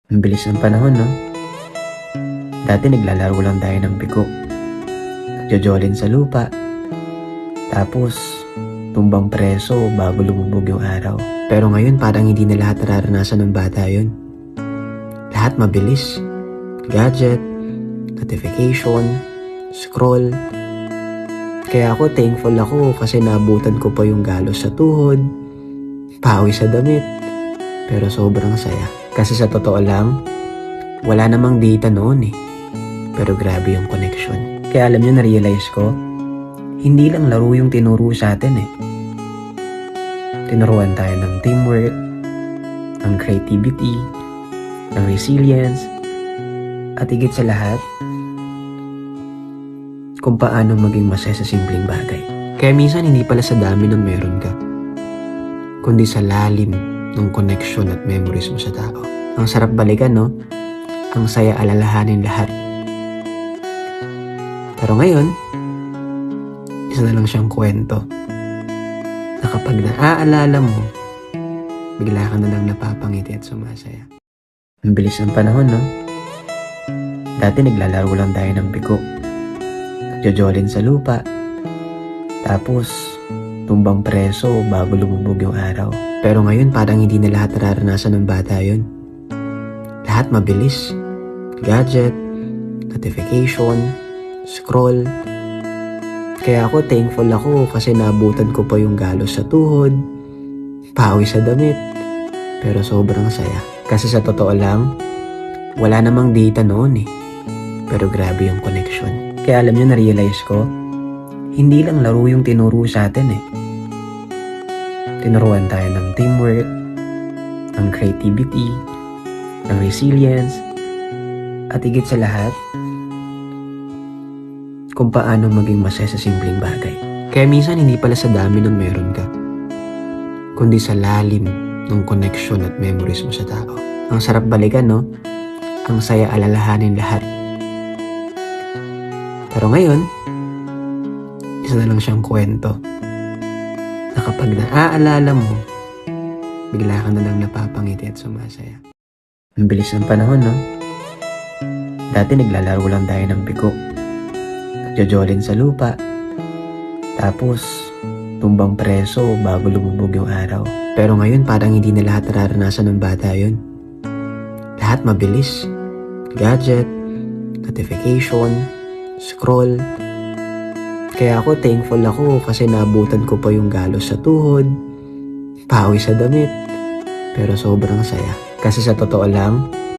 Ang bilis ng panahon, no? Dati naglalaro lang tayo ng biko. Nagjojolin sa lupa. Tapos, tumbang preso bago lumubog yung araw. Pero ngayon parang hindi na lahat nararanasan ng bata yun. Lahat mabilis. Gadget, notification, scroll. Kaya ako thankful ako kasi naabutan ko pa yung galos sa tuhod, pawi sa damit. Pero sobrang saya. Kasi sa totoo lang, wala namang data noon eh. Pero grabe yung connection. Kaya alam nyo, na-realize ko, hindi lang laro yung tinuro sa atin eh. Tinuruan tayo ng teamwork, ng creativity, ng resilience, at higit sa lahat, kung paano maging masaya sa simpleng bagay. Kaya minsan hindi pala sa dami ng meron ka, kundi sa lalim ng connection at memories mo sa tao. Ang sarap balikan, no? Ang saya alalahanin lahat. Pero ngayon, isa na lang siyang kwento na kapag naaalala mo, bigla ka na lang napapangiti at sumasaya. Ang bilis ng panahon, no? Dati naglalaro lang tayo ng biko. Nagjojolin sa lupa. Tapos, tumbang preso bago lumubog yung araw. Pero ngayon parang hindi na lahat nararanasan ng bata yun. Lahat mabilis. Gadget, notification, scroll. Kaya ako thankful ako kasi naabutan ko pa yung galos sa tuhod, pawi sa damit. Pero sobrang saya. Kasi sa totoo lang, wala namang data noon eh. Pero grabe yung connection. Kaya alam nyo, na-realize ko, hindi lang laro yung tinuro sa atin eh. Tinuruan tayo ng teamwork, ng creativity, ng resilience, at higit sa lahat, kung paano maging masaya sa simpleng bagay. Kaya minsan hindi pala sa dami ng meron ka, kundi sa lalim ng connection at memories mo sa tao. Ang sarap balikan, no? Ang saya alalahanin lahat. Pero ngayon, isa na lang siyang kwento na kapag naaalala mo, bigla ka na lang napapangiti at sumasaya. Ang bilis ng panahon, no? Dati naglalaro lang tayo ng biko. Nagjojolin sa lupa. Tapos, tumbang preso bago lumubog yung araw. Pero ngayon parang hindi na lahat nararanasan ng bata yun. Lahat mabilis. Gadget, notification, scroll. Kaya ako thankful ako kasi naabutan ko pa yung galos sa tuhod, pawi sa damit. Pero sobrang saya. Kasi sa totoo lang,